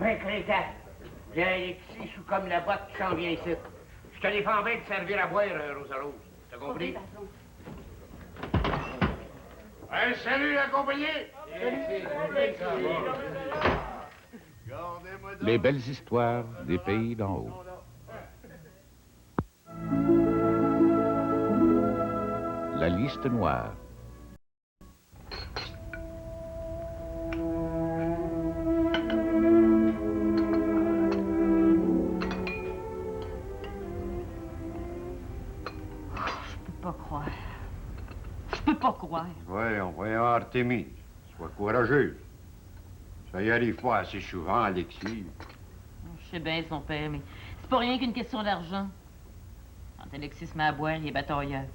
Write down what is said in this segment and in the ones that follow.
Ben, crétin. J'ai Alexis sous comme la botte qui s'en vient ici. Je te défends bien de servir à boire, Rosa Rose. T'as compris? Hey, salut la compagnie! Les belles histoires des pays d'en haut. La liste noire. Je peux pas croire. Voyons, Artémis. Sois courageuse. Ça y arrive pas assez souvent, Alexis. Je sais bien, son père, mais c'est pas rien qu'une question d'argent. Quand Alexis se met à boire, il est batailleur.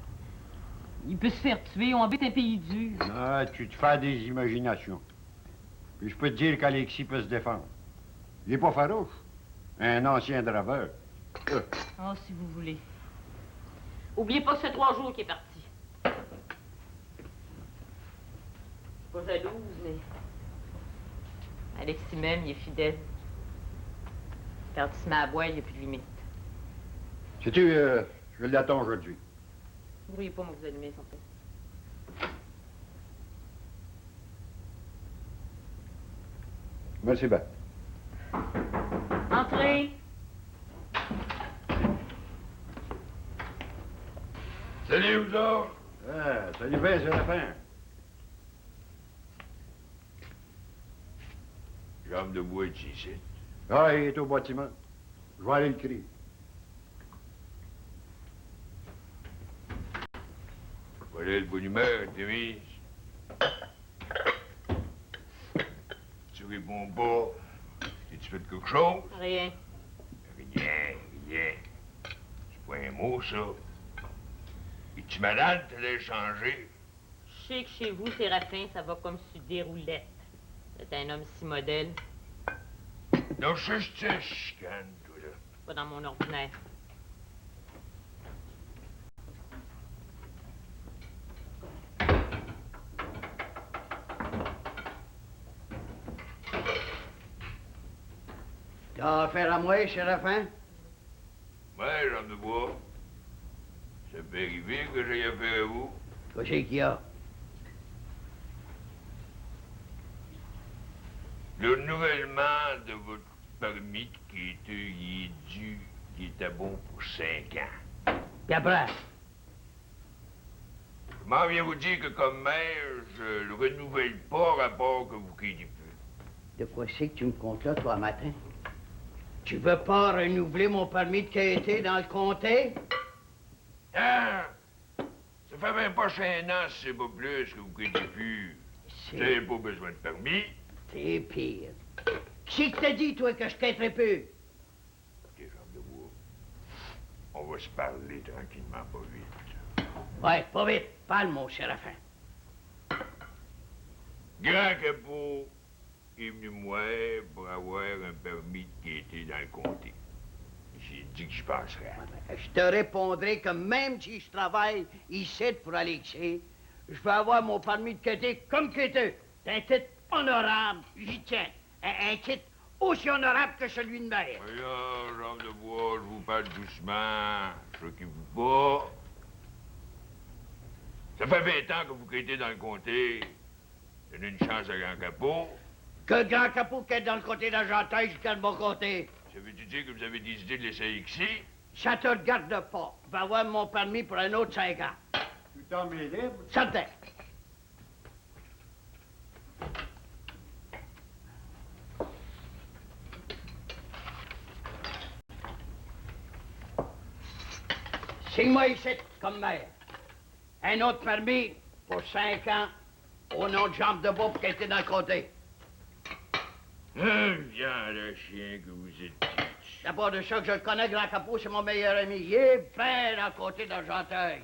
Il peut se faire tuer, on habite un pays dur. Ah, tu te fais des imaginations. Puis je peux te dire qu'Alexis peut se défendre. Il est pas farouche. Un ancien draveur. Oh, si vous voulez. Oubliez pas que ça fait 3 jours qu'il est parti. Je suis pas jalouse, mais... Alexis même, il est fidèle. Quand il se met à boire, il n'y a plus de limite. Sais-tu, je l'attends aujourd'hui. Vous ne voyez pas, moi, vous allumez son père. Merci bien. Entrez! Salut, vous autres! Salut bien, c'est la fin. Jambe de bois ici. Ah, il est au bâtiment. Je vais aller le crier. Voilà le bonne humeur, Demise. Tu réponds pas. Tu fais quelque chose? Rien. Rien. C'est pas un mot, ça. Es-tu malade? T'allais changer? Je sais que chez vous, Séraphin, ça va comme sur des roulettes. C'est un homme si modèle. Non, je te chicane, toi, là. Pas dans mon ordinaire. T'as affaire à moi, Séraphin? Ouais, Jambe de bois. Ça peut arriver que j'aille affaire à vous. Qu'est-ce qu'il y a? Le renouvellement de votre permis qui était bon pour 5 ans. Puis après? Comment vient vous dire que comme maire, je le renouvelle pas, rapport que vous quittez plus? De quoi c'est que tu me comptes là, toi, matin? Tu veux pas renouveler mon permis de qualité dans le comté? Hein? Ça fait même pas 5 ans, si c'est pas plus, que vous quittez plus. Vous n'avez pas besoin de permis. C'est pire. Qui t'a dit, toi, que je quitterai plus? Écoutez, Jambe de bois, on va se parler tranquillement, pas vite. Ouais, pas vite. Parle, mon Séraphin. Grand Capot est venu me voir pour avoir un permis de qualité dans le comté. J'ai dit que je penserais. Je te répondrai que même si je travaille ici pour Alexis, je vais avoir mon permis de qualité comme quêteux. C'est un titre honorable, j'y tiens. Un titre aussi honorable que celui de maire. Voyons, Jambe de bois, je vous parle doucement. Choquez-vous pas. Ça fait 20 ans que vous quittez dans le comté. Donnez une chance à Grand Capot. Que Grand Capot qui est dans le côté d'Argenteuil jusqu'à le bon côté. Ça veut-tu dire que vous avez des idées de l'essayer ici? Ça te regarde pas. Je vais avoir mon permis pour un autre 5 ans. Tu t'en mets libre? Certain. Signe-moi ici, comme maire. Un autre permis pour 5 ans, au nom de Jambe de Bois pour qu'elle était dans le comté. Viens, le chien que vous êtes petit. D'abord de ça que je le connais, Grand Capot, c'est mon meilleur ami. Il est bien dans le côté d'Argenteuil.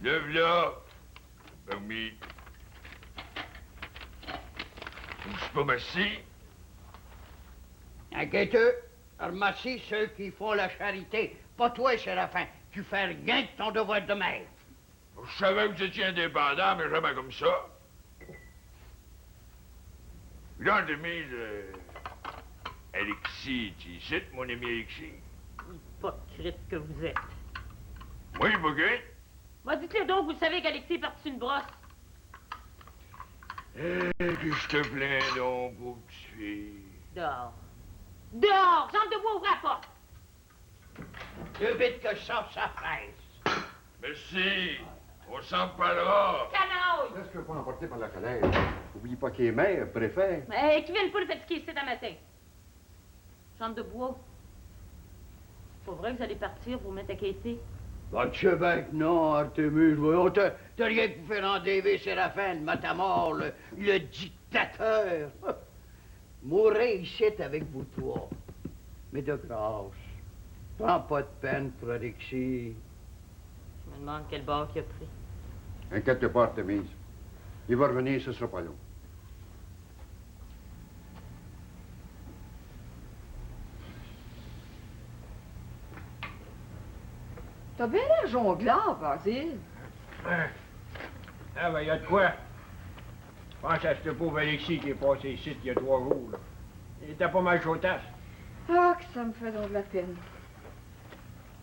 Lève là. Permis. Je ne suis pas merci. Inquiéteux, remercie ceux qui font la charité. Pas toi, Séraphin. Tu fais rien de ton devoir de maire. Je savais que vous étiez indépendant, mais jamais comme ça. Jean de mise, Alexis, tu sais, mon ami Alexis? Hypocrite que vous êtes. Moi, hypocrite? Moi, dites-le donc, vous savez qu'Alexis est parti une brosse. Que je te plains donc, pauvre petite fille. Dehors. Dehors! Jean de Bois, ouvre la porte! Deux bêtes que je sorte sa fraise. Merci, on s'en parlera. Canaille! Laisse-le pas emporter par la colère. Oublie pas qu'il est maire, préfet. Qui viennent pas le fatiguer ici d'un matin. Jean de Bois. C'est pas vrai que vous allez partir, vous mettre à quêter? Va te chemin que non, Artemus. Voyons, t'as rien que vous faire enlever Séraphin de Matamor, le dictateur. Mourrez ici avec vous trois. Mais de grâce, prends pas de peine pour Alexis. Je me demande quel bord il a pris. Inquiète pas, Artemise. Il va revenir, ce sera pas long. T'as bien l'air jongleur, Basile. Ah, ben, y a de quoi? Pense à ce pauvre Alexis qui est passé ici il y a 3 jours, là. Il était pas mal chautasse. Ah, que ça me fait donc de la peine.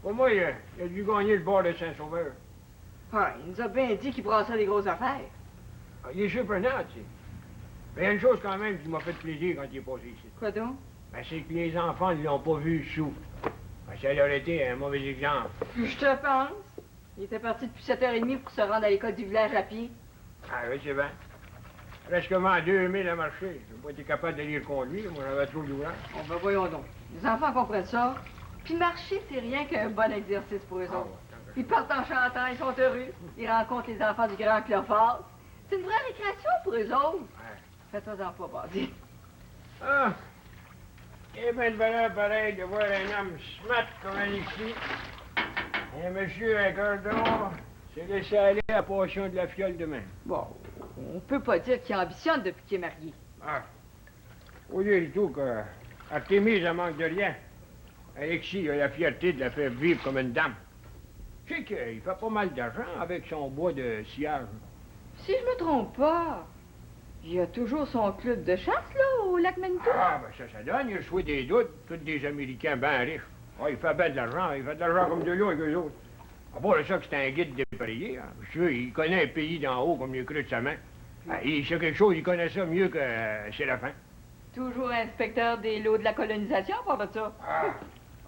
Pour moi, il a dû gagner le bord de Saint-Sauveur. Ah, il nous a bien dit qu'il brassait des grosses affaires. Ah, il est surprenant, tu sais. Mais il y a une chose quand même qui m'a fait plaisir quand il est passé ici. Quoi donc? Ben, c'est que les enfants ne l'ont pas vu sous. Ben, ça leur été un mauvais exemple. Je te pense. Il était parti depuis 7h30 pour se rendre à l'école du village à pied. Ah oui, c'est bien. Presque 2000 à marcher. Je n'ai pas été capable d'aller le conduire. Moi, j'avais trop d'ouvrage. Bon, ben voyons donc. Les enfants comprennent ça. Puis marcher, c'est rien qu'un bon exercice pour eux Ah, autres. ouais, Ils partent en chantant, ils sont heureux. Ils rencontrent les enfants du grand Clophas. C'est une vraie récréation pour eux autres. Ouais. Fais-toi-en pas, Basile. Ah! Eh bien de bonheur pareil de voir un homme smart comme Alexis. Un monsieur à cœur d'or s'est laissé aller à la passion de la fiole demain. Bon, on peut pas dire qu'il ambitionne depuis qu'il est marié. Ah! Faut dire du tout que Artémise en manque de rien. Alexis a la fierté de la faire vivre comme une dame. Tu sais qu'il fait pas mal d'argent avec son bois de sillage. Si je me trompe pas, il y a toujours son club de chasse, là, au lac Manitou. Ah, ben ça donne, il a choisi des doutes, tous des Américains bien riches. Ah, il fait bien de l'argent, il fait de l'argent comme de l'eau avec eux autres. À part ça que c'est un guide dépareillé, hein. Je sais, il connaît un pays d'en haut comme le creux de sa main. Ah, il sait quelque chose, il connaît ça mieux que Séraphin. Toujours inspecteur des lots de la colonisation, à part de ça.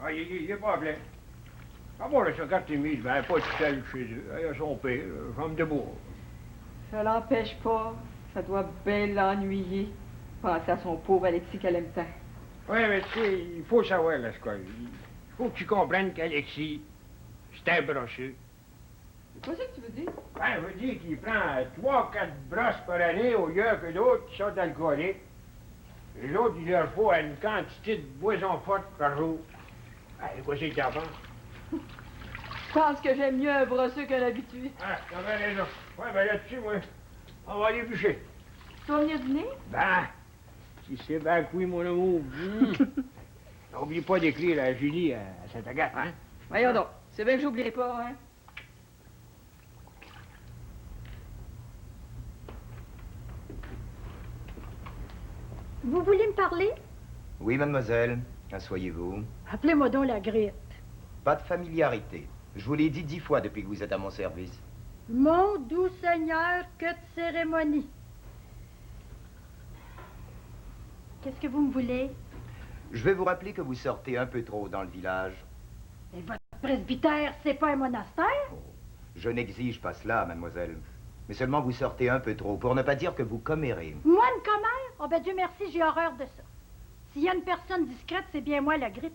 Il est pas plein. À part ça, qu'Artémise, ben, elle est pas toute seule chez eux. Elle a son père, femme de bois. Ça l'empêche pas. Ça doit bien l'ennuyer. Penser à son pauvre Alexis qu'elle aime tant. Oui, mais tu sais, il faut savoir, là, ce il faut que tu comprennes qu'Alexis, c'est un brosseux. C'est pas ça que tu veux dire? Ben, je veux dire qu'il prend 3-4 brosses par année au lieu que d'autres qui sont alcooliques. Les autres, il leur faut une quantité de boisson forte par jour. Ben, quoi c'est que t'en penses? Je pense que j'aime mieux un brosseux qu'un habitué. Ah, t'as bien raison. Ouais, ben là-dessus, moi, on va aller bûcher. Tu vas venir dîner? Ben, si c'est ben que oui, mon amour. N'oublie pas d'écrire à Julie à Saint-Agathe, hein? Voyons donc. C'est bien que j'oublierai pas, hein? Vous voulez me parler? Oui, mademoiselle. Asseyez-vous. Appelez-moi donc la Gritte. Pas de familiarité. Je vous l'ai dit 10 fois depuis que vous êtes à mon service. Mon doux Seigneur, que de cérémonie. Qu'est-ce que vous me voulez? Je vais vous rappeler que vous sortez un peu trop dans le village. Et votre presbytère, c'est pas un monastère? Je n'exige pas cela, mademoiselle. Mais seulement vous sortez un peu trop, pour ne pas dire que vous commérez. Moi, une commère? Oh ben Dieu merci, j'ai horreur de ça. S'il y a une personne discrète, c'est bien moi la Gritte.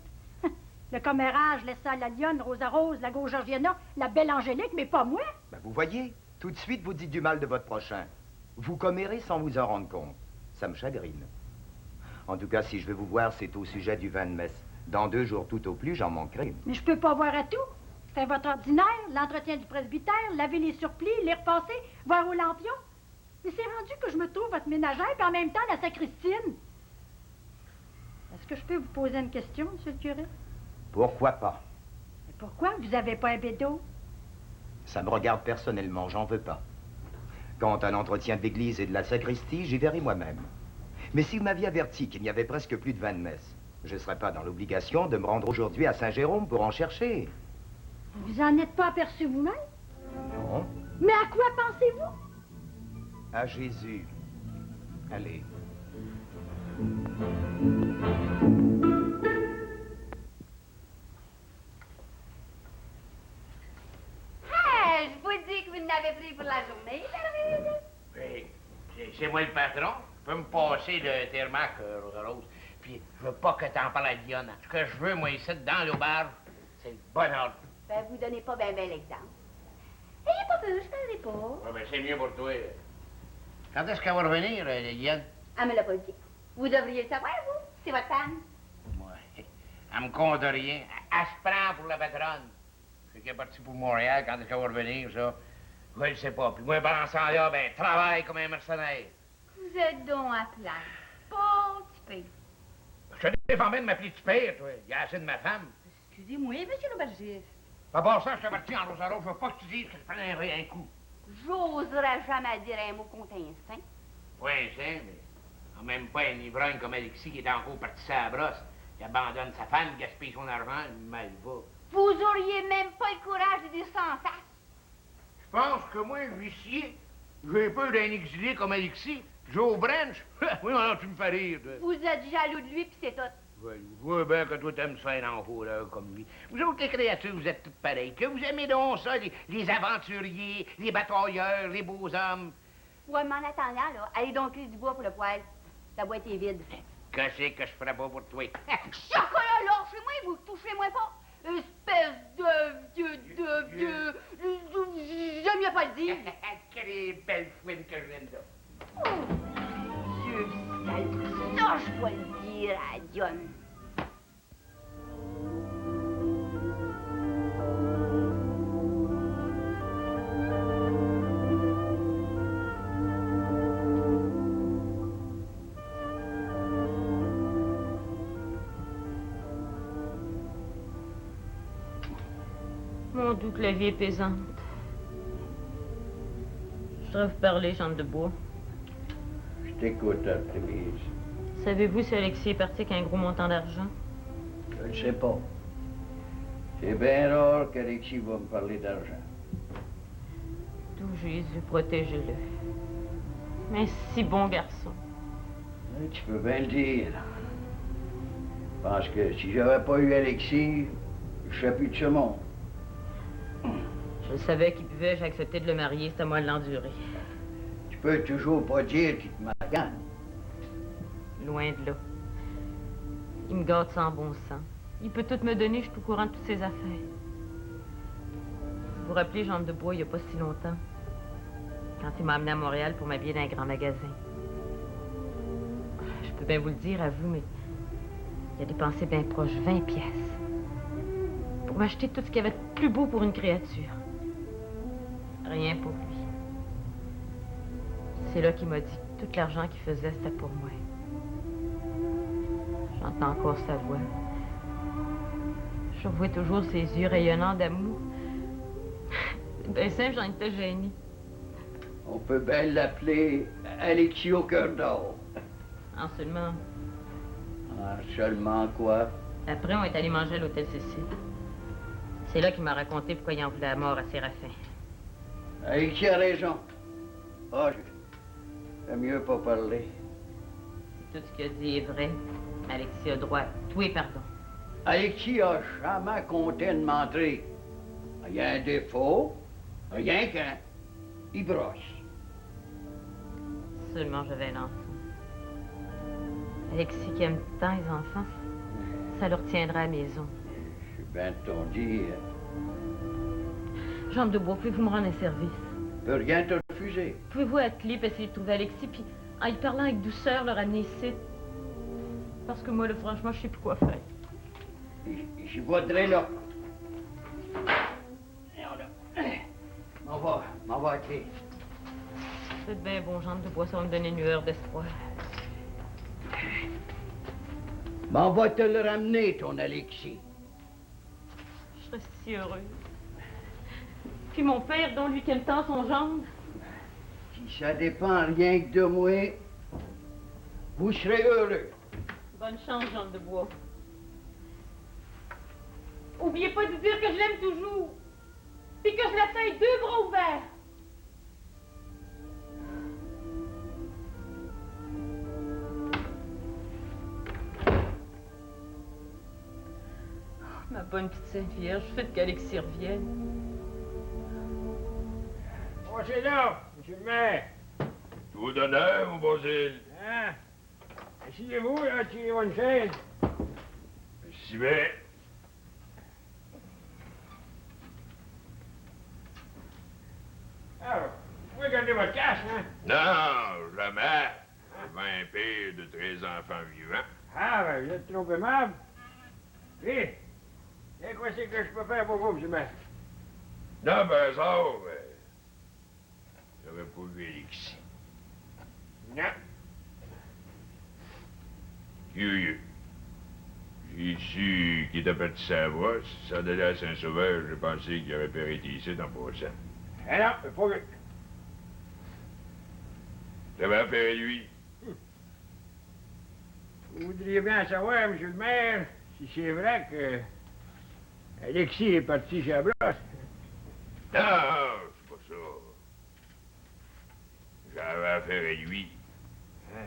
Le commérage laissé à la lionne, Rosa Rose, la Gauche Georgiana, la belle Angélique, mais pas moi. Ben, vous voyez, tout de suite vous dites du mal de votre prochain. Vous commérez sans vous en rendre compte. Ça me chagrine. En tout cas, si je veux vous voir, c'est au sujet du vin de messe. Dans 2 jours tout au plus, j'en manquerai. Mais je peux pas voir à tout. C'est votre ordinaire, l'entretien du presbytère, laver les surplis, les repasser, voir au lampion. Mais c'est rendu que je me trouve votre ménagère, puis en même temps la sacristine. Est-ce que je peux vous poser une question, monsieur le curé? Pourquoi pas? Mais pourquoi vous avez pas un bédo? Ça me regarde personnellement, j'en veux pas. Quant à l'entretien de l'église et de la sacristie, j'y verrai moi-même. Mais si vous m'aviez averti qu'il n'y avait presque plus de vin de messe, je ne serais pas dans l'obligation de me rendre aujourd'hui à Saint-Jérôme pour en chercher. Vous en êtes pas aperçu vous-même? Non. Mais à quoi pensez-vous? À Jésus. Allez. Hey, je vous dis que vous n'avez pris pour la journée, Gervise. Oui, c'est moi le patron. Tu peux me passer le thermac, Rosa-Rose. Puis, je veux pas que t'en parles à Dionne. Ce que je veux, moi, ici, dans l'auberge, c'est le bonheur. Ben, vous donnez pas ben l'exemple. Ayez pas peur, je parlerai pas. Ouais, ben, c'est mieux pour toi. Quand est-ce qu'elle va revenir, Dionne? Elle me l'a pas dit. Vous devriez le savoir, vous. C'est votre femme. Ouais. Elle me compte rien. Elle se prend pour la patronne. C'est qu'elle est partie pour Montréal. Quand est-ce qu'elle va revenir, ça? Je le sais pas. Puis moi, pendant ce temps-là, ben, travaille comme un mercenaire. Vous êtes donc à plat. Pas petit peu. Je te défends bien de m'appeler petit père, toi. Il y a assez de ma femme. Excusez-moi, monsieur l'aubergiste. À part ça, je t'avertis en Rosa-Rose. Je veux pas que tu dises que je prends un coup. J'oserais jamais dire un mot contre instinct. Oui, c'est, mais en même pas un ivrogne comme Alexis qui est encore parti sa brosse. Il abandonne sa femme, il gaspille son argent, il mal va. Vous auriez même pas le courage de dire ça en face. Je pense que moi, huissier, j'ai peur d'un exilé comme Alexis. Joe Branch? Oui, non, tu me fais rire, toi. Vous êtes jaloux de lui, puis c'est tout. Oui, je vois bien que toi, t'aimes ça un enfant, là, comme lui. Vous autres, les créatures, vous êtes toutes pareilles. Que vous aimez donc ça, les aventuriers, les batailleurs, les beaux hommes. Ouais, mais en attendant, là, allez donc cuire du bois pour le poêle. La boîte est vide. Qu'est-ce que je ferais pas pour toi? Chocolat, lâchez-moi, vous touchez-moi pas. Espèce de vieux. J'aime mieux pas le dire. Quelle belle fouine que je viens de dire. Oh, Dieu sale. Ça, je dois le dire à Dionne. Mon doux que la vie est pesante. Je voudrais vous parler, Jeanne de Bois. Je t'écoute, Artémise. Savez-vous si Alexis est parti avec un gros montant d'argent? Je ne sais pas. C'est bien rare qu'Alexis va me parler d'argent. Tout Jésus, protégez-le. Mais si bon garçon. Oui, tu peux bien le dire. Je pense que si j'avais pas eu Alexis, je serais plus de ce monde. Je savais qu'il buvait, j'ai accepté de le marier, c'était à moi de l'endurer. Tu peux toujours pas dire qu'il te magane. Loin de là. Il me gâte sans bon sens. Il peut tout me donner, je suis au courant de toutes ses affaires. Vous vous rappelez, Jeanne de Bois, il n'y a pas si longtemps, quand il m'a amené à Montréal pour m'habiller dans un grand magasin. Je peux bien vous le dire à vous, mais il a dépensé bien proche 20 pièces pour m'acheter tout ce qu'il y avait de plus beau pour une créature. Rien pour lui. C'est là qu'il m'a dit que tout l'argent qu'il faisait, c'était pour moi. J'entends encore sa voix. Je revois toujours ses yeux rayonnants d'amour. C'est bien simple, j'en étais gênée. On peut bien l'appeler Alexis au cœur d'or. En seulement. Ah, seulement quoi? Après, on est allé manger à l'hôtel Cécile. C'est là qu'il m'a raconté pourquoi il en voulait la mort à Séraphin. Alexis a raison. Ah, j'aime mieux pas parler. Tout ce qu'il a dit est vrai. Alexis a droit. Tout est pardon. Alexis a jamais compté de m'entrer. Il y a un défaut, rien qu'un. Il brosse. Seulement j'avais un enfant. Alexis qui aime tant les enfants, ça leur tiendra à la maison. Je suis bien de ton dire. Jeanne de Bois, pouvez-vous me rendre un service? Je peux rien te refuser. Pouvez-vous atteler pour essayer de trouver Alexis, puis en y parlant avec douceur, le ramener ici? Parce que moi, là, franchement, je sais plus quoi faire. J'y voudrais là. M'en va à clé. C'est bien bon, Jeanne de Bois, ça va me donner une lueur d'espoir. M'en va te le ramener, ton Alexis. Je serais si heureuse. Puis mon père, dont lui qui aime tant son gendre. Si ça dépend rien que de moi, Vous serez heureux. Bonne chance, Jean de Bois. Oubliez pas de dire que je l'aime toujours. Puis que je l'accueille 2 bras ouverts. Ma bonne petite Sainte Vierge, faites qu'Alexis revienne. Oh, c'est là, monsieur le maire. Tout d'honneur, mon Basile. Hein? Asseyez-vous, là, tirez-vous une chaise. Si bien. Alors, vous pouvez garder votre cache, hein? Non, jamais. Je vais un père de 13 enfants vivants. Ah, ben, vous êtes trop aimable. Hé, et quoi c'est que je peux faire pour vous, monsieur le maire? Non, ben ça, j'aurais pas vu Alexis. Non. Curieux. J'ai su qu'il était parti sa brosse. Ça allait à Saint-Sauveur, j'ai pensé qu'il aurait pu été ici dans passant. Eh non, c'est pas vu. Ça va faire lui. Vous voudriez bien savoir, monsieur le maire, si c'est vrai que Alexis est parti chez la brosse. Non, c'est pas ça. J'avais affaire à lui. Hein?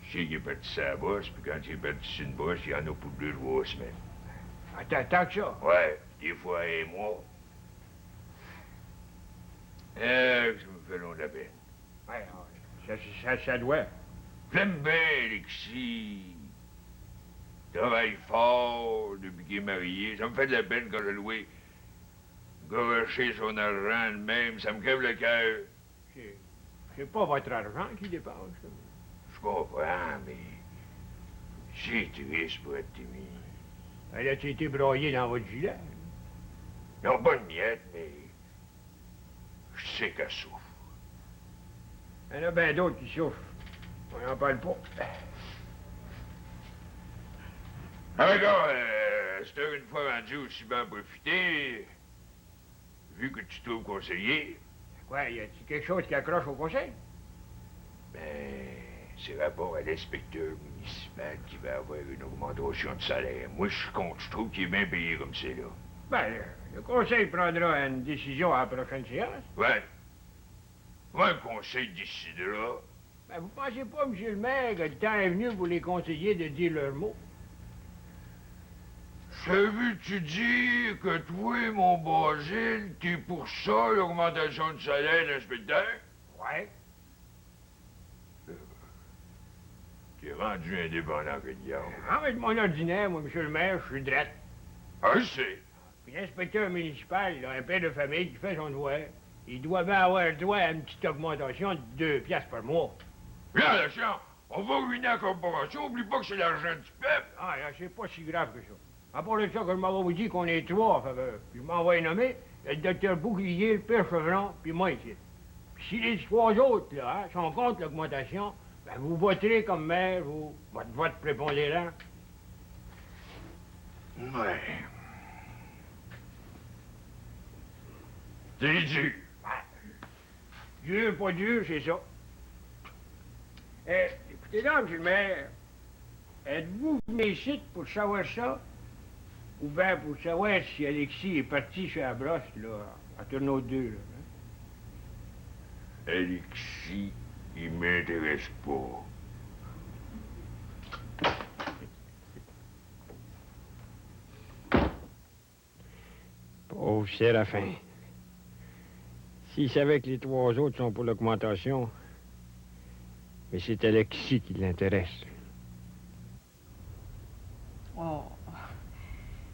Je sais qu'il est parti sa brosse, puis quand il est parti sur une brosse, il y en a pour 2-3 semaines. Tant que ça. Ouais, des fois un mois. Ça me fait long de la peine. Ouais, ça doit. J'aime bien Alexis. Travaille fort depuis qu'il est marié. Ça me fait de la peine quand je le vois garocher son argent de même. Ça me crève le cœur. C'est pas votre argent qui dépense. Je comprends, mais c'est triste pour être timide. Elle a-t-il été broyée dans votre gilet? Non, pas de miette, mais je sais qu'elle souffre. Il y en a bien d'autres qui souffrent. On n'en parle pas. Ah, d'accord, c'était une fois rendu aussi bien profité, vu que tu trouves conseiller. Quoi, y a-t-il quelque chose qui accroche au conseil? Ben, c'est rapport à l'inspecteur municipal qui va avoir une augmentation de salaire. Moi, je suis contre. Je trouve qu'il est bien payé comme c'est là. Ben, le conseil prendra une décision à la prochaine séance. Ouais. Moi, le conseil décidera. Ben, vous pensez pas, monsieur le maire, que le temps est venu pour les conseillers de dire leurs mots? Savais-tu dire que toi, mon Basile, t'es pour ça, l'augmentation de salaire de l'inspecteur? Ouais. T'es rendu indépendant que diable. Ah, mais de mon ordinaire, moi, monsieur le maire, je suis drette. Ah, je sais. Puis l'inspecteur municipal, il a un père de famille qui fait son devoir. Il doit bien avoir droit à une petite augmentation de 2 piastres par mois. Là, la chance, on va ruiner la corporation, oublie pas que c'est l'argent du peuple. Ah, là, c'est pas si grave que ça. À part de ça, que je m'en vais vous dire qu'on est 3 en faveur. Puis je m'envoie nommer le docteur Bouclier, le père Chevron, puis moi ici. Puis si les 3 autres, là, hein, sont contre l'augmentation, ben vous voterez comme maire ou votre vote prépondérant. Ouais. C'est dur. Dur, pas dur, c'est ça. Écoutez là, monsieur le maire, êtes-vous venu ici pour savoir ça? Ou bien pour savoir si Alexis est parti chez la brosse, là, à tourneau 2, là? Hein? Alexis, il m'intéresse pas. Pauvre Séraphin. S'il savait que les 3 autres sont pour l'augmentation, mais c'est Alexis qui l'intéresse. Oh.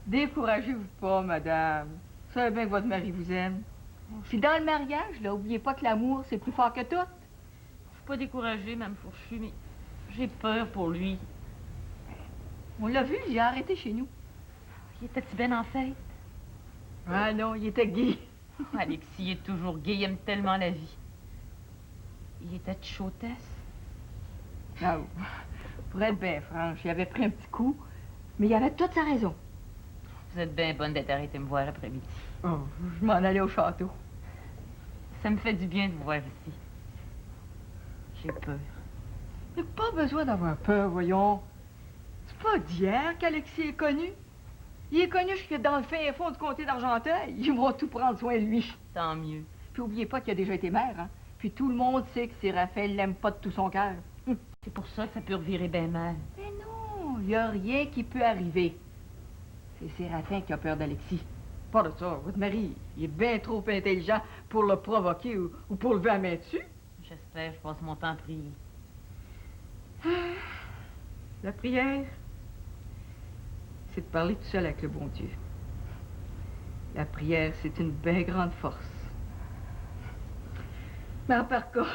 Découragez-vous pas, madame. Vous savez bien que votre mari vous aime. C'est dans le mariage, là. Oubliez pas que l'amour, c'est plus fort que tout. Faut pas décourager, Mme Fourchu, mais j'ai peur pour lui. On l'a vu, il a arrêté chez nous. Il était-tu ben en fête? Ah non, il était gay. Alexis est toujours gay, il aime tellement la vie. Il était de chautesse. Ah, pour être bien franche, il avait pris un petit coup, mais il avait toute sa raison. Vous êtes bien bonne d'être arrêtée me voir l'après-midi. Oh, je m'en allais au château. Ça me fait du bien de vous voir ici. J'ai peur. Il n'y a pas besoin d'avoir peur, voyons. C'est pas d'hier qu'Alexis est connu. Il est connu jusque dans le fin fond du comté d'Argenteuil. Ils vont tout prendre soin de lui. Tant mieux. Puis oubliez pas qu'il a déjà été maire, hein. Puis tout le monde sait que Séraphin l'aime pas de tout son cœur. C'est pour ça que ça peut revirer bien mal. Mais non, il n'y a rien qui peut arriver. C'est Séraphin qui a peur d'Alexis. Pas de ça. Votre mari, il est bien trop intelligent pour le provoquer ou pour lever la main dessus. J'espère, je passe mon temps à prier. La prière, c'est de parler tout seul avec le bon Dieu. La prière, c'est une bien grande force. Mais par cas,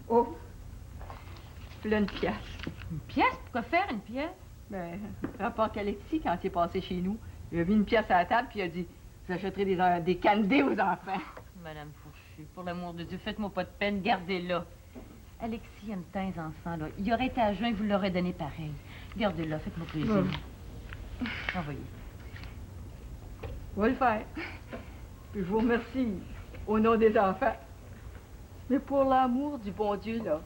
oh, là une pièce. Une pièce? Pourquoi faire une pièce? Ben, rapport qu'Alexis, quand il est passé chez nous, il a mis une pièce à la table puis il a dit « J'achèterai des canedés aux enfants. » Madame Fourchu, pour l'amour de Dieu, faites-moi pas de peine, gardez-la. Alexis aime tant les enfants, là. Il aurait été à jeun, vous l'aurez donné pareil. Gardez-la, faites-moi plaisir. Envoyez. On va le faire. Puis je vous remercie au nom des enfants. Mais pour l'amour du bon Dieu, là,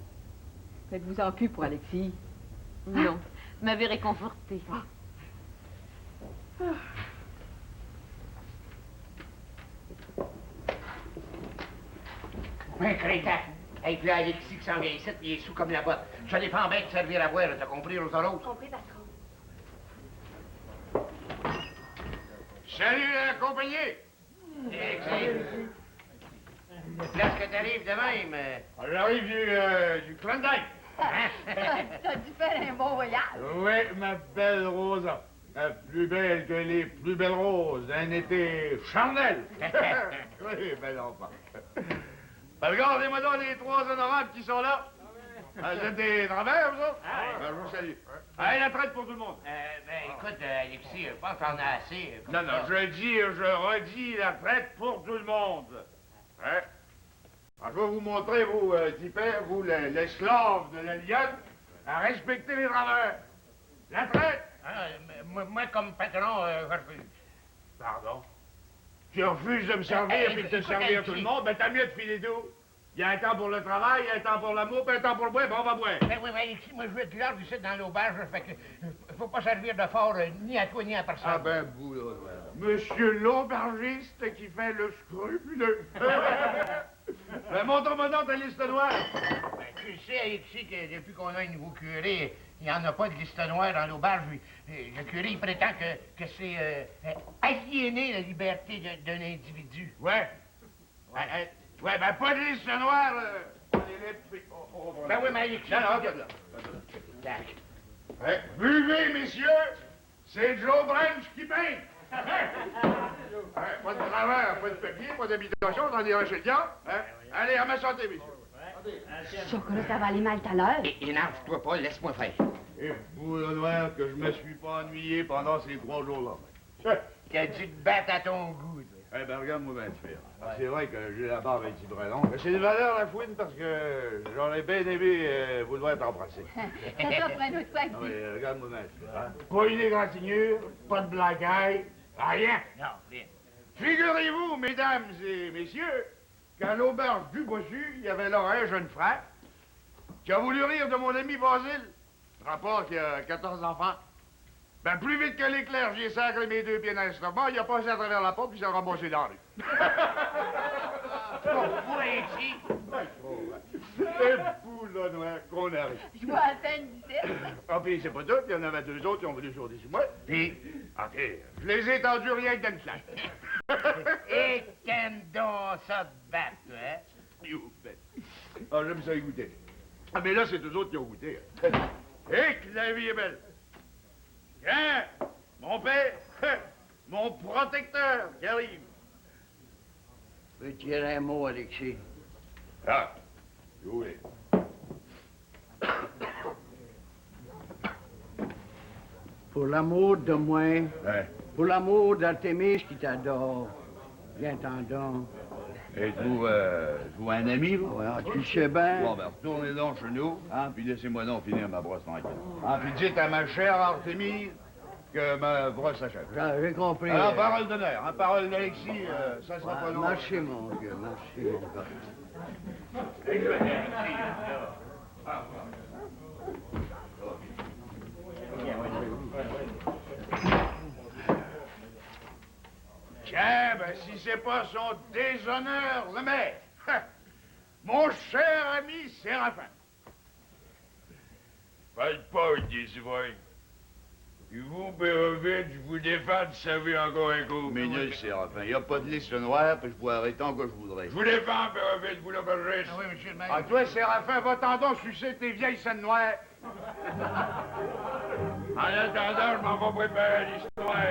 faites-vous en plus pour Alexis. Non, vous m'avez réconforté. Un crétin. Et puis Alexis qui s'en vient ici, puis il est sous comme la botte. Je défends bien de servir à boire, t'as compris, Rosaros? Compris, patron. Salut la compagnie! Alexis. Est-ce que t'arrives de même? J'arrive du Klondike. T'as dû faire un bon voyage. Oui, ma belle Rosa. La plus belle que les plus belles roses. Un été charnel. Oui, bel enfant. Ben, regardez-moi donc les trois honorables qui sont là. Vous êtes des travers, vous autres? Ben, je vous salue. Allez, la traite pour tout le monde. Ben, écoute, Alexis, je pense que t'en as assez. Non, non, je redis la traite pour tout le monde. Hein? Alors, je vais vous montrer, vous, tipeurs, vous, l'esclave de la lionne, à respecter les travers. La traite! Moi, comme patron, je refuse. Pardon? Tu refuses de me servir puis de te écoute, servir tout le Alexis. monde, ben t'as mieux de filer d'eau. Il y a un temps pour le travail, il y a un temps pour l'amour, puis un temps pour le boire, ben on va boire. Ben oui, mais Alexis, moi, je veux être large ici dans l'auberge, fait que faut pas servir de fort ni à toi ni à personne. Ah ben, vous, là, monsieur l'aubergiste qui fait le scrupuleux. Ben, montre-moi donc ta liste noire. Ben, tu sais, Alexis, que depuis qu'on a un nouveau curé, il n'y en a pas de liste noire dans l'auberge. Le curé, il prétend que c'est aliéner la liberté d'un individu. Ouais. Ouais, ben, pas de liste noire. Ben oui, mais Alexis... Non, non, regarde là. Ouais. Buvez, messieurs. C'est Joe Branch qui paye. Ouais, pas de travers, pas de papier, pas d'habitation, on en ira chez le diable. Hein? Allez, à ma santé, messieurs. Sûr que là, ça va aller mal tout à l'heure. Énerve-toi pas, laisse-moi faire. Et vous, le noir, que je me suis pas ennuyé pendant ces 3 jours-là. T'as dû te battre à ton goût, toi. Eh ben, regarde-moi bien te faire. C'est vrai que j'ai la barbe un petit peu longue. C'est une valeur, la fouine, parce que j'aurais bien aimé vouloir t'embrasser. Ça sera pour un autre fois. Ah oui, regarde-moi bien te faire. Hein? Pas une égratignure, pas de black eye, rien. Non, rien. Figurez-vous, mesdames et messieurs, qu'à l'auberge du Bossu, il y avait là un jeune frère qui a voulu rire de mon ami Basile. Rapport qu'il a 14 enfants. Ben, plus vite que l'éclair, j'ai sacré mes 2 pieds dans l'estomac, il a passé à travers la porte, puis il s'est ramassé dans la rue. Pourquoi, Alexis? Et boule noir qu'on arrive. Je vois à peine 17. Ah, puis c'est pas tout, il y en avait 2 autres qui ont voulu sauter sur moi. Puis, ok, je les ai tendus rien que d'une claque. Et t'aimes donc ça te battre, toi, hein? You bet. Ah, j'aime ça y goûter. Ah, mais là, c'est eux autres qui ont goûté. Et que la vie est belle. Tiens, mon père, mon protecteur qui arrive. Je peux te dire un mot, Alexis. Ah, oui. Pour l'amour de moi, Ouais. pour l'amour d'Artémis qui t'adore, viens t'en donc. Êtes-vous un ami, vous? Ouais, tu le sais bien. Bon, ben, retournez donc chez nous, hein, puis laissez-moi donc finir ma brosse tranquille. Hein, puis dites à ma chère Artémise que ma brosse s'achève. J'ai compris. Alors, parole d'honneur, hein, parole d'Alexis, ça sera pas long. Merci, mon Dieu, merci, mon gars. Tiens, ben, si c'est pas son déshonneur, le maître. Mon cher ami Séraphin. Parle pas, Désivrogne. Puis vous, Pérovitch, vous défendre, ça veut encore un coup. Minute, Séraphin. Il n'y a pas de liste noire, puis je boirai tant que je voudrais. Je vous défends, Pérovitch, vous le connaissez. Ah oui, monsieur le maire. Ah, toi, Séraphin, va-t'en donc sucer tes vieilles scènes noires. En attendant, je m'en vais préparer l'histoire.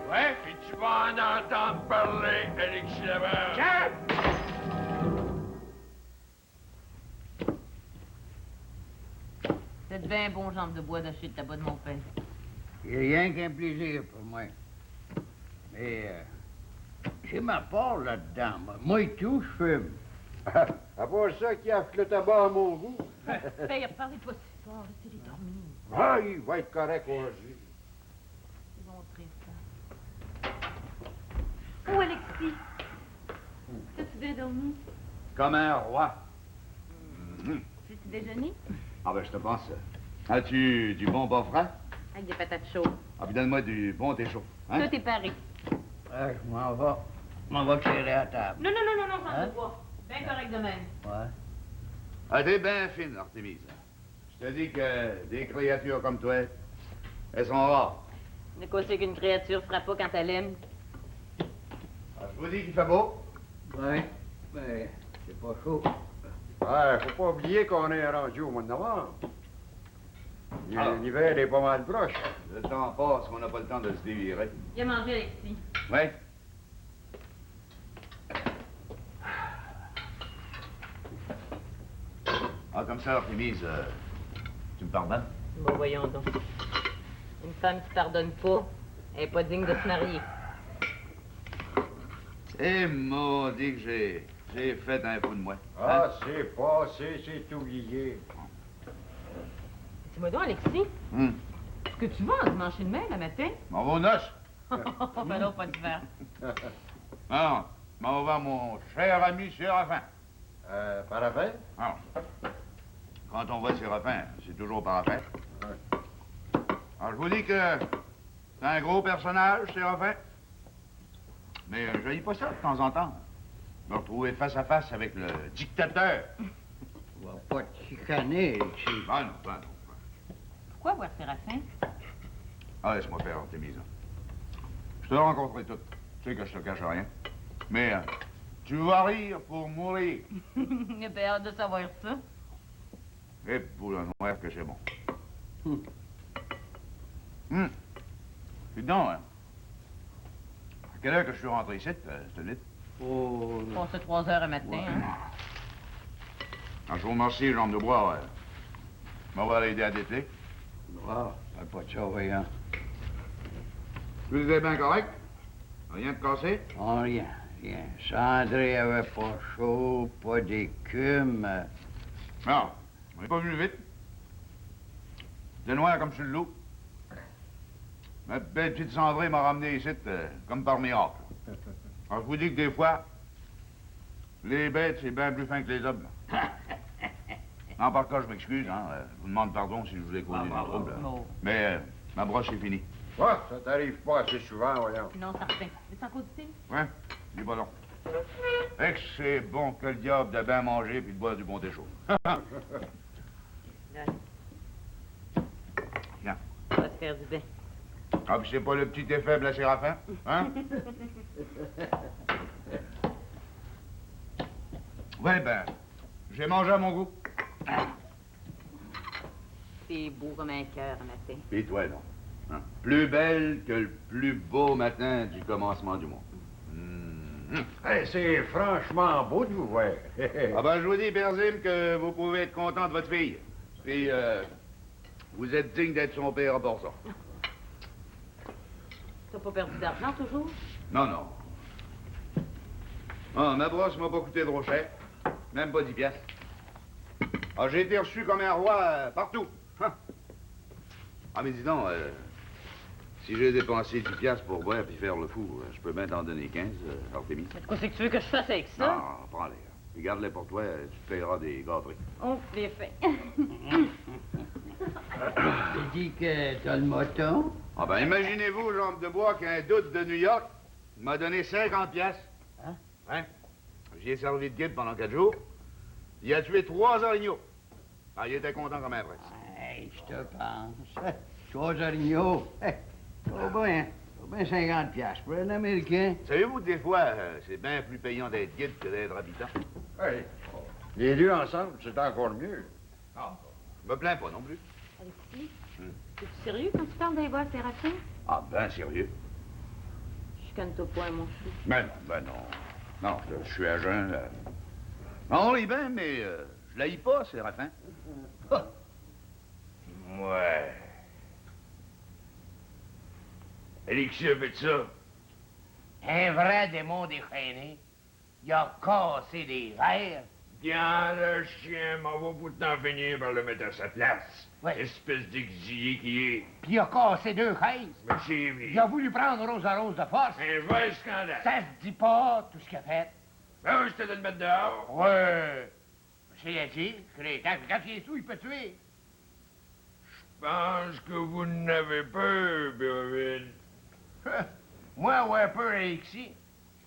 Ouais? Puis tu vas en entendre parler, Alexis Labarre. Tiens! C'est bien bon, jambe de bois d'acheter le tabac de mon père. C'est rien qu'un plaisir pour moi. Mais j'ai ma part là-dedans. Moi et tout, je fume. À part ça qui a le tabac à mon goût. Père, parlez pas si fort, laissez-les dormir. Ah, il va être correct aujourd'hui. Ils vont triste. Oh, Alexis! T'as-tu bien dormi? Comme un roi. C'est-tu déjeuné? Ah ben, je te pense. As-tu du bon bas frais? Avec des patates chaudes. Ah, puis donne-moi du bon thé chaud. Hein? Tout est paré. Ah, je m'en vais. Je m'en vais tirer à table. Non, j'en Hein? veux pas. Bien correct de même. Ouais. Ah, t'es bien fine, Artémise. Je te dis que des créatures comme toi, elles sont rares. De quoi c'est qu'une créature fera pas quand elle aime? Ah, je vous dis qu'il fait beau. Ouais. Mais c'est pas chaud. Ouais, faut pas oublier qu'on est rendu au mois de novembre. Alors. L'hiver est pas mal proche. Le temps passe, on n'a pas le temps de se dévirer. Viens manger, Alexis. Ouais? Ah, comme ça, Artémise, tu me pardonnes? Bon, voyons donc. Une femme qui pardonne pas, elle est pas digne de se marier. Eh, maudit que j'ai fait un coup de moi. Ah, c'est passé, c'est oublié. Dis-moi donc, Alexis, Hum. est-ce que tu vas en dimanche de mai, le matin? M'en va aux noces? Ben non, pas d'hiver. Non, m'en va mon cher ami Séraphin. Par affaire? Alors, quand on voit Séraphin, c'est toujours par affaire. Alors, je vous dis que c'est un gros personnage, Séraphin. Mais je n'ai pas ça de temps en temps. Me retrouver face à face avec le dictateur. On va pas te chicaner, Alexis. Ah non, ah non. Pourquoi voir Séraphin? Ah, laisse-moi faire, Artémise. Je te rencontrerai tout. Tu sais que je te cache rien. Mais tu vas rire pour mourir. J'ai bien hâte de savoir ça. Et pour le noir que c'est bon. Hum. Dis donc, hein. À quelle heure que je suis rentré ici, cette nuit? Oh, Passé 3 heures un matin, hein? Ah, je vous remercie, jambe de bois, ouais. M'avoir aidé à dételer. ah, c'est pas de ça, voyons. Tout était bien correct? Rien de cassé? Oh, rien, rien. Cendré avait pas chaud, pas d'écume. Non, on n'est pas venu vite. C'est noir comme sur le loup. Ma belle petite Cendrée m'a ramené ici, comme par miracle. Alors, je vous dis que des fois, les bêtes, c'est bien plus fin que les hommes. là. Non, par contre, je m'excuse, hein. Je vous demande pardon si je vous ai causé du trouble. non. Mais ma brosse est finie. Ouais, ça t'arrive pas assez souvent, voyons. Non, certain. Veux-tu en cause du thé? Ouais, dis pas long. Fait que c'est bon que le diable de bien manger puis de boire du bon thé chaud. Tiens. Ça va te faire du bien. Ah, puis c'est pas le petit effet de la Séraphin, hein? Ouais, ben, j'ai mangé à mon goût. C'est beau comme un cœur un matin. Et toi, non? Hein? Plus belle que le plus beau matin du commencement du monde. Hey, c'est franchement beau de vous voir. Ah ben, je vous dis, Berzim, que vous pouvez être content de votre fille. Puis, vous êtes digne d'être son père à part ça. T'as pas perdu d'argent toujours? Non, non. Ah, ma brosse m'a pas coûté trop cher. Même pas 10 piastres. Ah, j'ai été reçu comme un roi partout. Hein. Ah, mais dis donc, si j'ai dépensé 10 piastres pour boire puis faire le fou, je peux bien t'en donner 15, Artémis. Mais quoi c'est que tu veux que je fasse avec ça? Non, prends-les. Puis garde-les pour toi, tu te payeras des gâteries. On les fait. Tu dis que t'as le moton? Ah ben, imaginez-vous, jambe de bois, qu'un doute de New York m'a donné 50 piastres. Hein? Hein? J'y ai servi de guide pendant 4 jours. Il a tué 3 orignaux. Ah, il était content comme un prince. Hey, je te pense. 3 orignaux. Trop bien 50 piastres pour un Américain. Savez-vous que des fois, c'est bien plus payant d'être guide que d'être habitant? Oui. Les deux ensemble, c'est encore mieux. Ah, je me plains pas non plus. Alexis, es-tu sérieux quand tu parles des voix Séraphin? Ah, ben sérieux. Je connais ton point, mon chou. Ben non. Non, je suis à jeun. Non, on est bien, mais je l'haïs pas, Séraphin. Ouais. Alexis a fait ça. Un vrai démon déchaîné. Il a cassé des verres. Bien, le chien m'en va pourtant finir par le mettre à sa place. Ouais. Espèce d'exilé qui est. Puis il a cassé 2 chaises. Mais c'est vrai. Il a voulu prendre Rose à Rose de force. Un vrai scandale. Ça se dit pas, tout ce qu'il a fait. Ben oui, je te donne mettre dehors. Ouais. C'est agile. Quand il est sous, il peut tuer. Je pense que vous n'avez peur, Béroville. Moi, ouais, peur Alexis.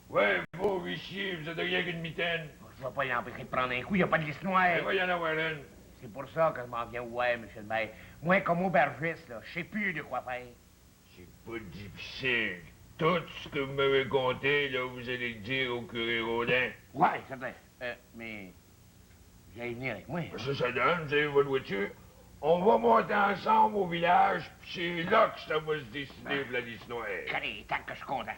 Ouais, beau huissier, vous êtes rien qu'une mitaine. Je vais pas l'empêcher de prendre un coup, il n'y a pas de liste noire. Il va y en avoir une. C'est pour ça que je m'en viens, ouais, monsieur le maire. Moi, comme aubergiste, là, je sais plus de quoi faire. C'est pas difficile. Tout ce que vous m'avez conté, là, vous allez le dire au curé Rodin. Ouais, certain. Mais... Vous allez venir avec moi. Ça donne, vous avez votre voiture. On va monter ensemble au village, puis c'est là que ça va se décider pour la liste noire. Allez, tant que je suis content.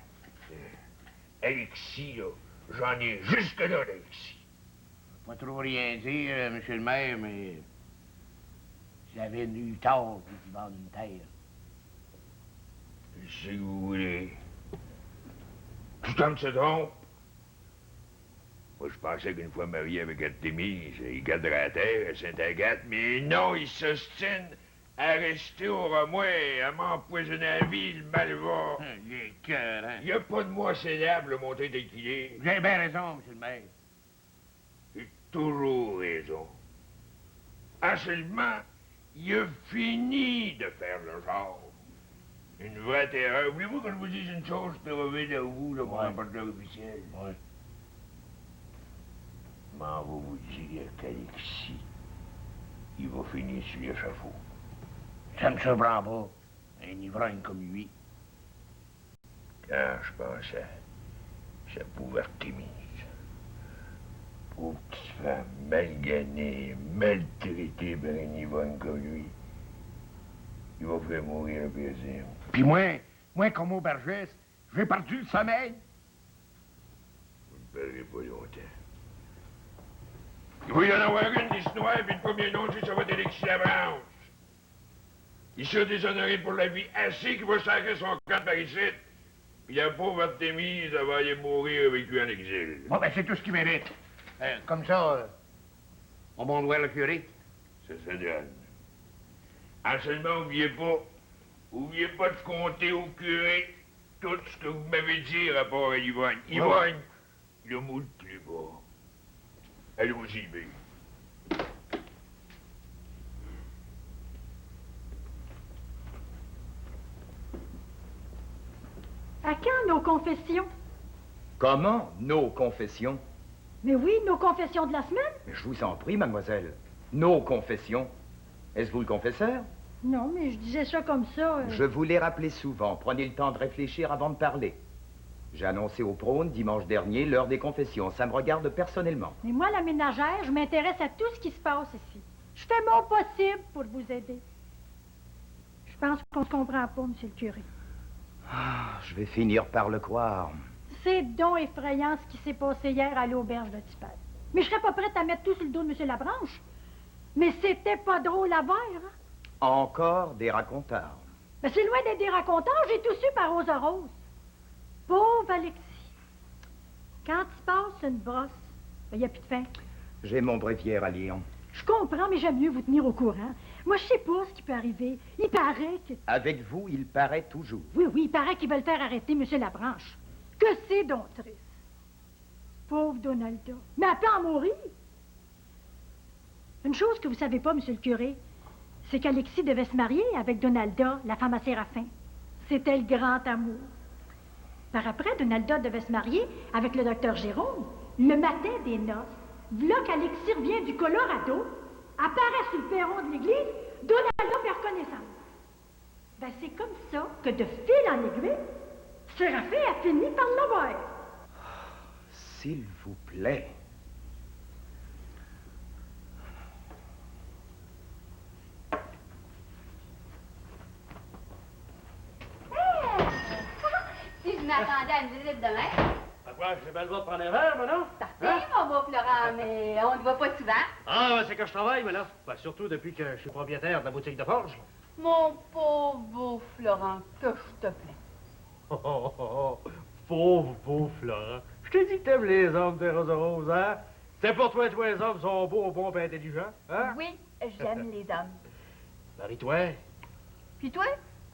Alexis, là, j'en ai jusque-là d'Alexis. Pas trop rien dire, monsieur le maire, mais... J'avais eu tort du bord d'une terre. Si vous voulez. Tout le monde se trompe. Moi, je pensais qu'une fois marié avec Artémise, il garderait la terre à Sainte-Agathe, mais non, il s'ostine à rester au Romouet, à m'empoisonner la vie, le malva. Il est cœur, hein? Il n'y a pas de moi célèbre, monté tel qu'il est. Vous avez bien raison, monsieur le maire. J'ai toujours raison. Ah, seulement, il a fini de faire le genre. Une vraie terreur. Voulez-vous que je vous dise une chose, Péroville, à vous, là, mon rapporteur officiel? Ouais. M'en va vous dire qu'Alexis, il va finir sur l'échafaud. Ça me surprend pas. Un ivrogne comme lui. Quand je pensais, ça pouvait Artémise. Pauvre petite femme, mal gagnée, maltraitée par un ivrogne comme lui. Il va faire mourir le plaisir. Puis moi, comme aubergiste, j'ai perdu le sommeil. Vous ne me perdrez pas longtemps. Il va y en avoir une liste noire, puis le premier nom, ça va être Alexis Labranche. Il s'est déshonoré pour la vie assez qu'il va sacrer son camp par ici. Puis la pauvre Artémise, elle va aller mourir avec lui en exil. Bon, ben, c'est tout ce qu'il mérite. Comme ça, on va voir le curé. Ça se donne. En seulement, oubliez pas de compter au curé tout ce que vous m'avez dit rapport à Yvonne. Yvonne, le mot le plus bas. Allons-y, B. À quand nos confessions? Comment? Nos confessions? Mais oui, nos confessions de la semaine? Je vous en prie, mademoiselle. Nos confessions. Est-ce vous le confesseur? Non, mais je disais ça comme ça. Je vous l'ai rappelé souvent. Prenez le temps de réfléchir avant de parler. J'ai annoncé au prône dimanche dernier l'heure des confessions. Ça me regarde personnellement. Mais moi, la ménagère, je m'intéresse à tout ce qui se passe ici. Je fais mon possible pour vous aider. Je pense qu'on se comprend pas, monsieur le curé. Ah, je vais finir par le croire. C'est donc effrayant ce qui s'est passé hier à l'auberge de Tipel. Mais je serais pas prête à mettre tout sur le dos de monsieur Labranche. Mais c'était pas drôle à voir, hein? Encore des racontards. Mais c'est loin d'être des raconteurs, j'ai tout su par Rose à Rose. Pauvre Alexis. Quand il passe une brosse, il n'y a plus de fin. J'ai mon bréviaire à Lyon. Je comprends, mais j'aime mieux vous tenir au courant. Moi, je sais pas ce qui peut arriver. Il paraît que... Avec vous, il paraît toujours. Oui, il paraît qu'ils veulent faire arrêter M. Labranche. Que c'est donc triste. Pauvre Donalda. Mais elle peut en mourir. Une chose que vous savez pas, monsieur le curé, c'est qu'Alexis devait se marier avec Donalda, la femme à Séraphin. C'était le grand amour. Par après, Donalda devait se marier avec le docteur Jérôme. Le matin des noces, v'là qu'Alexis revient du Colorado, apparaît sur le perron de l'église, Donalda perd connaissance. Ben, c'est comme ça que de fil en aiguille, Séraphin a fini par l'avoir. S'il vous plaît. Si je m'attendais à une visite demain, À quoi, j'ai bien le droit de prendre un verre, moi, non? parfait, mon beau Florent, mais on ne voit pas souvent. Ah, ben, c'est que je travaille, mais là. Ben, surtout depuis que je suis propriétaire de la boutique de forge. Mon pauvre beau Florent, que je te plains. Oh, oh, oh, oh. Pauvre beau Florent. Je t'ai dit que t'aimes les hommes, tes roses, hein? C'est pour toi, tous les hommes sont beaux, bons et intelligents, hein? Oui, j'aime les hommes. Marie-toi. Puis toi,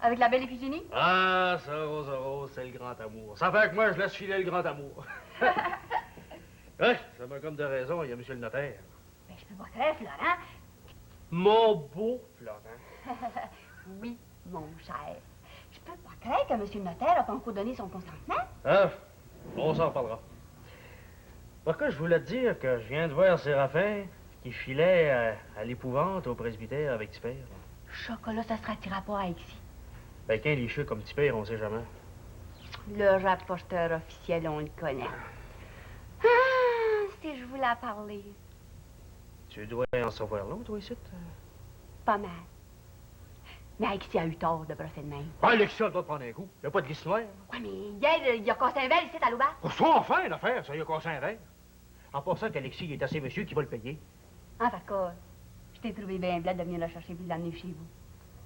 avec la belle Iphigénie? Ah, ça, Rose, c'est le grand amour. Ça fait que moi, je laisse filer le grand amour. Ouais, ça m'a comme de raison, il y a monsieur le notaire. Mais je peux pas croire, Florent. Mon beau Florent. Oui, mon cher. Je peux pas croire que monsieur le notaire a pas encore donné son consentement. Ah, on s'en reparlera. Par contre, je voulais te dire que je viens de voir Séraphin qui filait à l'épouvante au presbytère avec Tipper. Chocolat, ça se ratira pas avec ici. Ben, qu'un licheux comme Tipper, on sait jamais. Le rapporteur officiel, on le connaît. Ah, si je voulais parler. Tu dois en savoir long, toi, ici? Pas mal. Mais Alexis a eu tort de brosser de même. Ah, Alexis a le droit de prendre un coup. Il n'y a pas de glisse noire. Ouais, mais hier, il a cassé un verre ici à l'auberge. Oh, ça, enfin, une affaire, ça, il a cassé un verre. En passant qu'Alexis, il est assez monsieur qui va le payer. En fait, quoi, je t'ai trouvé bien bled de venir le chercher et de l'amener chez vous.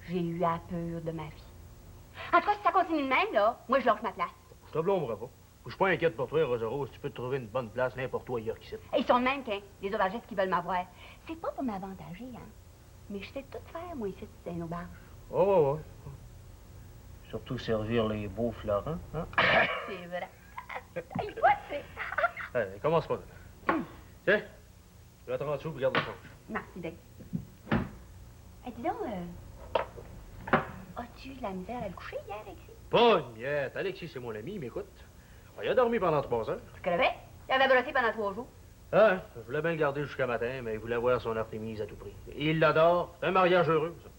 J'ai eu la peur de ma vie. En tout cas, si ça continue de même, là, moi, je lâche ma place. Je te blâmerai pas. Je suis pas inquiète pour toi, Rosero, si tu peux te trouver une bonne place n'importe où ailleurs qu'ici. Et ils sont de même qu'un, les aubergistes qui veulent m'avoir. C'est pas pour m'avantager, hein. Mais je sais tout faire, moi, ici, dans une auberge. Oh, ouais. Surtout servir les beaux Florents, hein? C'est vrai. Il faut, c'est. Allez, commence pas. Tiens, je vais te rendre dessous et garde le change. Merci, Dick. Dis donc, as-tu eu de la misère à le coucher hier, Alexis? Pas une miette. Alexis, c'est mon ami, il m'écoute. Ah, il a dormi pendant 3 heures. Tu crevais? Il avait brossé pendant 3 jours. Ah, je voulais bien le garder jusqu'à matin, mais il voulait voir son Artémise à tout prix. Et il l'adore. C'est un mariage heureux, ça.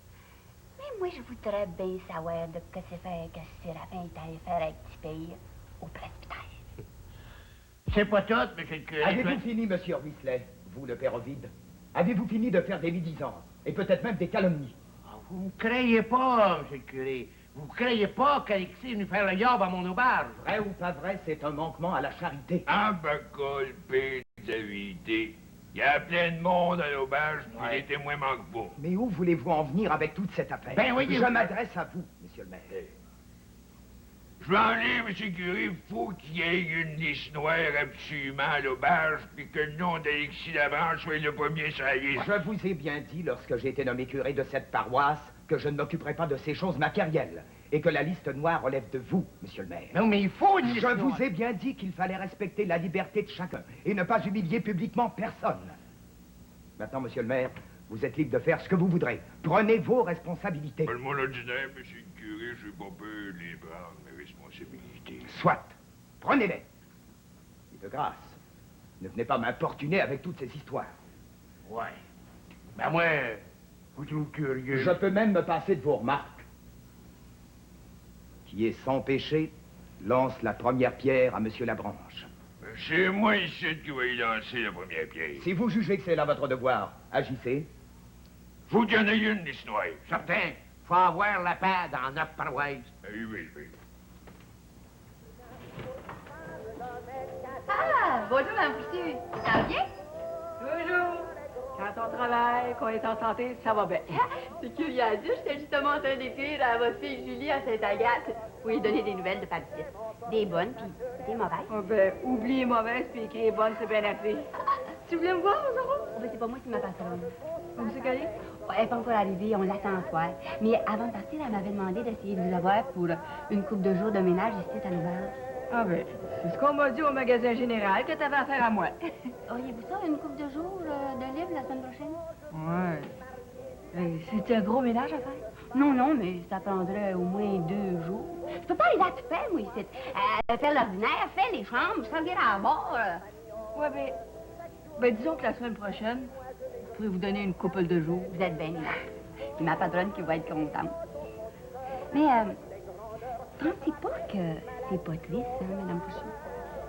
Mais moi, je voudrais bien savoir de que c'est fait que Séraphin est allé faire avec Tipper au presbytère. C'est pas tout, monsieur le curé. Avez-vous fini, monsieur Whistler, vous, le père Ovide? Avez-vous fini de faire des médisances, et peut-être même des calomnies? Vous ne croyez pas, monsieur le curé. Vous ne croyez pas qu'Alexis est venu faire le yob à mon auberge? Vrai ou pas vrai, c'est un manquement à la charité. Ah, ben, colpé de la vérité. Il y a plein de monde à l'auberge, puis les témoins manquent pas. Mais où voulez-vous en venir avec toute cette affaire? Ben oui, je m'adresse à vous, monsieur le maire. Je vais en dire, monsieur le curé, il faut qu'il y ait une liste noire absolument à l'auberge, puis que le nom d'Alexis Labranche soit le premier sur la liste. Je vous ai bien dit, lorsque j'ai été nommé curé de cette paroisse, que je ne m'occuperai pas de ces choses matérielles, et que la liste noire relève de vous, monsieur le maire. Non, mais il faut une liste Je noire. vous ai bien dit qu'il fallait respecter la liberté de chacun, et ne pas humilier publiquement personne. Maintenant, monsieur le maire, vous êtes libre de faire ce que vous voudrez. Prenez vos responsabilités. Pour le monde ordinaire, monsieur le curé, je n'ai pas peur de les prendre mes responsabilités. Soit. Prenez-les. Et de grâce, ne venez pas m'importuner avec toutes ces histoires. Ouais. Ben moi, vous trouvez curieux. Je peux même me passer de vos remarques. Qui est sans péché, lance la première pierre à monsieur Labranche. C'est moi ici qui vais y lancer la première pierre. Si vous jugez que c'est là votre devoir, agissez. Faut qu'il y en ait une, liste noire. Certain, faut avoir la paix dans notre paroisse. Oui, oui, oui. Ah, bonjour, Mme Poussue. Ça va bien? Toujours. Quand on travaille, qu'on est en santé, ça va bien. C'est curieux à dire, j'étais justement en train d'écrire à votre fille Julie à Sainte-Agathe pour lui donner des nouvelles de Patrice. Des bonnes, puis des mauvaises. Oh ben, oubliez mauvaise puis écrire bonne, c'est bien assez. Tu voulais me voir, Zoro? Oh, ben, c'est pas moi qui m'a patronne. Vous c'est Calais? Elle n'est pas encore arrivée, on l'attend ce soir. Mais avant de partir, elle m'avait demandé d'essayer de vous avoir pour une couple de jours de ménage ici à l'auberge. Ah ben, c'est ce qu'on m'a dit au magasin général que t'avais affaire à moi. Auriez-vous ça, une couple de jours de libre la semaine prochaine? Ouais. C'est un gros ménage à faire? Non, non, mais ça prendrait au moins 2 jours. Je peux pas aller à tout faire, moi, ici. Faire l'ordinaire, faire les chambres, servir à bord. Ouais, ben, disons que la semaine prochaine, je pourrais vous donner une couple de jours. Vous êtes bien aimable. C'est ma patronne qui va être contente. Mais, pensez pas que c'est pas triste, hein, Madame Pouchon?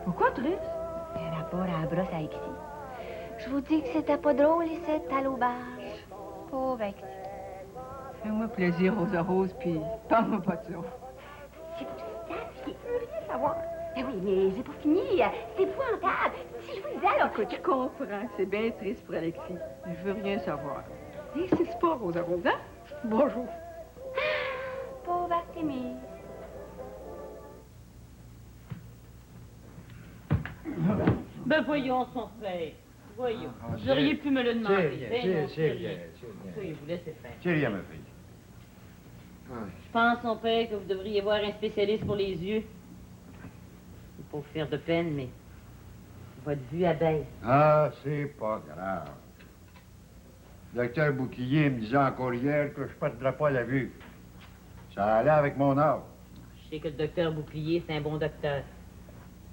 Pourquoi triste? Par rapport à la brosse à Alexis. Je vous dis que c'était pas drôle ici, à l'auberge. Pauvre Alexis. Fais-moi plaisir, Rosa Rose, puis parle-moi pas de ça. Si vous saviez, rien savoir. Ben oui, mais j'ai pas fini. C'est épouvantable. Si je vous disais, là... Écoute, je comprends. C'est bien triste pour Alexis. Mais je veux rien savoir. N'insiste pas, Rosa Rose, hein? Bonjour. Pauvre Artémise. Ben voyons, son père. Voyons. Vous auriez pu me le demander. C'est rien. Oui, vous laissez faire. C'est rien, ma fille. Je pense, son père, que vous devriez voir un spécialiste pour les yeux. C'est pour faire de peine, mais votre vue abaisse. Ah, c'est pas grave. Le docteur Bouclier me disait encore hier que je ne perdrais pas la vue. Ça allait avec mon âge. Je sais que le docteur Bouclier, c'est un bon docteur.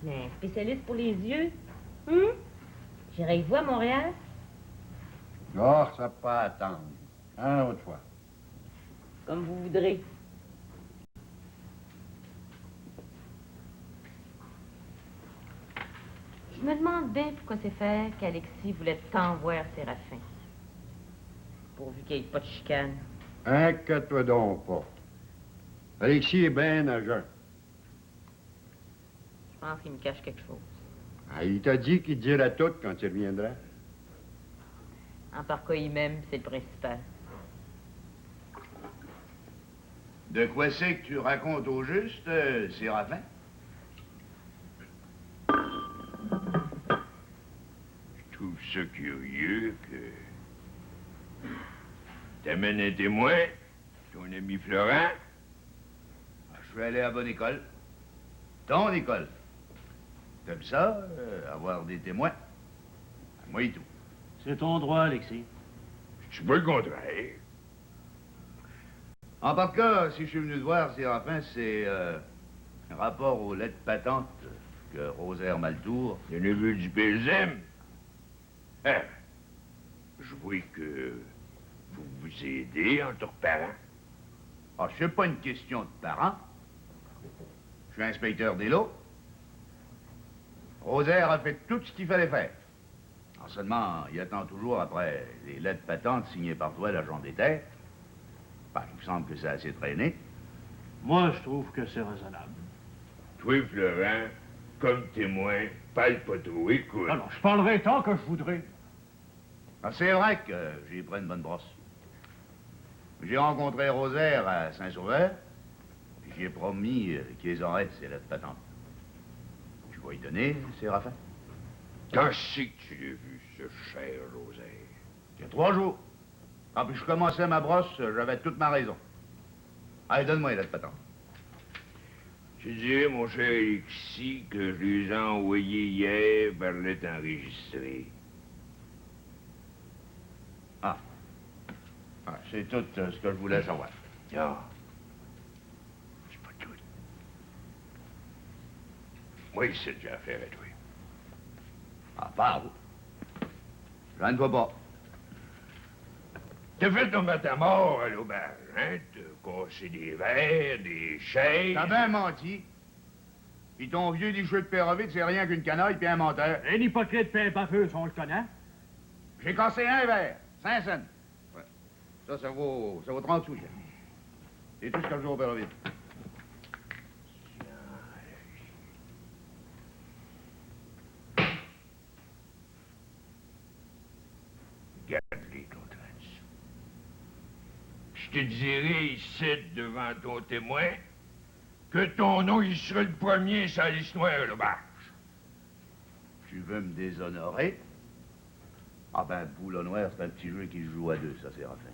Mais un spécialiste pour les yeux? J'irai y voir à Montréal? Oh, ça peut pas attendre. Un autre fois. Comme vous voudrez. Je me demande bien pourquoi c'est fait qu'Alexis voulait tant voir Séraphin. Pourvu qu'il n'y ait pas de chicane. Inquiète-toi donc pas. Alexis est bien nageant. Je pense qu'il me cache quelque chose. Ah, il t'a dit qu'il te dirait tout quand il reviendra. En par cas, il m'aime, c'est le principal. De quoi c'est que tu racontes au juste, Séraphin? Je trouve ça curieux que t'amènes un témoin, ton ami Florent. Je suis allé à bonne école. Ton école. T'aimes ça, avoir des témoins? Moi et tout. C'est ton droit, Alexis. Je suis pas le contraire. En par cas, si je suis venu te voir, Séraphin, c'est rapport aux lettres patentes que Rosaire Maltour... Le neveu du PSM. Ah, je vois que vous vous aidez entre parents. Ah, c'est pas une question de parents. Je suis inspecteur des lots. Rosaire a fait tout ce qu'il fallait faire. Alors seulement, il attend toujours après les lettres patentes signées par toi, l'agent des terres. Ben, il me semble que c'est assez traîné. Moi, je trouve que c'est raisonnable. Toi, Florent, comme témoin, parle pas trop, écoute. Alors, je parlerai tant que je voudrais. Ah, c'est vrai que j'ai pris une bonne brosse. J'ai rencontré Rosaire à Saint-Sauveur, puis j'ai promis qu'il les aurait, ces lettres patentes. Tu vas y donner, Séraphin? Quand c'est que tu l'as vu, ce cher Rosaire? Il y a 3 jours. Ah, puis je commençais ma brosse, j'avais toute ma raison. Allez, donne-moi les lettres patentes. Je dirais, mon cher Alexis, que je les ai envoyés hier par lettre enregistrée. Ah, c'est tout ce que je voulais savoir. Ah. C'est pas tout. Moi, c'est déjà affaire à toi. Ah, parle. Je ne vois pas. T'as fait ton matamor à l'auberge, hein? T'as cassé des verres, des chaises. T'as bien menti. Puis ton vieux licheux de Pérovite, c'est rien qu'une canaille puis un menteur. Un hypocrite pain bafeuse, on le connaît. J'ai cassé un verre, 5 cents. Ouais. Ça vaut 30 sous, ça. C'est tout ce que je joue au Pérovite. Garde-les, ton trans. Je te dirai ici, devant ton témoin, que ton nom, il sera le premier sur l'histoire, le barge. Tu veux me déshonorer? Ah ben, Boule Noire, c'est un petit jeu qui se joue à 2, ça, Séraphin.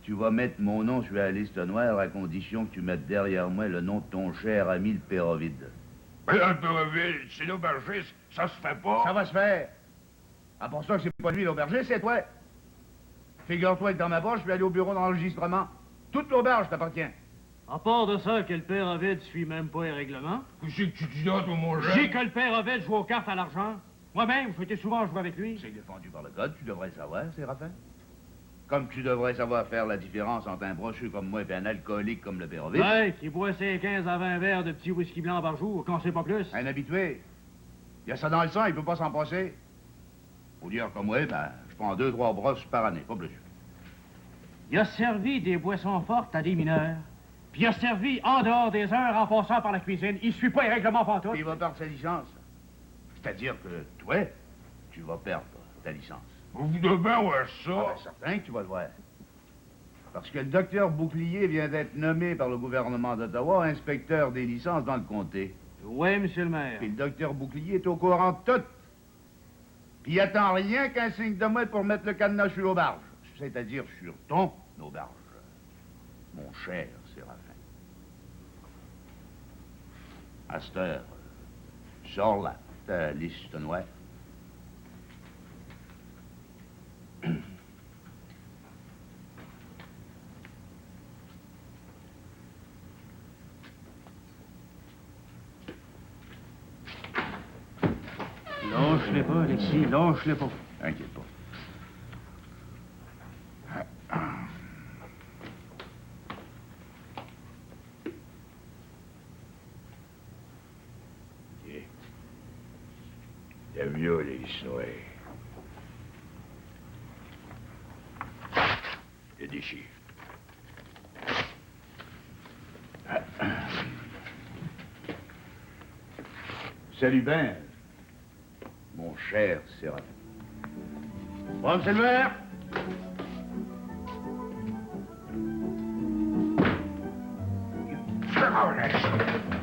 Tu vas mettre mon nom sur la liste noire à condition que tu mettes derrière moi le nom de ton cher ami le Pérovide. Mais là, le Pérovide, c'est l'aubergiste, ça se fait pas. Ça va se faire. Ah, pour ça que c'est pas lui l'aubergiste, c'est toi. Figure-toi que dans ma poche, je vais aller au bureau d'enregistrement. Toute l'auberge t'appartient. À part de ça, que le père Ovid suit même pas les règlements. Qu'est-ce que tu dis là, toi, mon jeune? J'ai que le père Ovid joue aux cartes à l'argent. Moi-même, je m'étais souvent joué avec lui. C'est défendu par le code, tu devrais savoir, Séraphin. Comme tu devrais savoir faire la différence entre un brochu comme moi et un alcoolique comme le père Ovid. Ouais, qui boit ses 15 à 20 verres de petits whisky blancs par jour, quand c'est pas plus. Un habitué. Il y a ça dans le sang, il peut pas s'en passer. Faut dire comme moi, ben, je prends 2-3 brosses par année, pas plus. Il a servi des boissons fortes à des mineurs. Puis il a servi en dehors des heures en passant par la cuisine. Il suit pas les règlements pantoute. Il va perdre sa licence. C'est-à-dire que toi, tu vas perdre ta licence. Vous devez voir ça. Ah ben, certain que tu vas le voir. Parce que le docteur Bouclier vient d'être nommé par le gouvernement d'Ottawa inspecteur des licences dans le comté. Oui, monsieur le maire. Puis le docteur Bouclier est au courant de tout. Puis il attend rien qu'un signe de moi pour mettre le cadenas sur l'auberge. C'est-à-dire sur ton auberge. Mon cher Séraphin. À cette heure, sors là, ta liste noire. Lâche-les pas, Alexis, lâche-les pas. Inquiète pas. T'as vu là, les snois. Le déchire. Salut ben, mon cher Séraphin. Bon, monsieur le maire. Oh,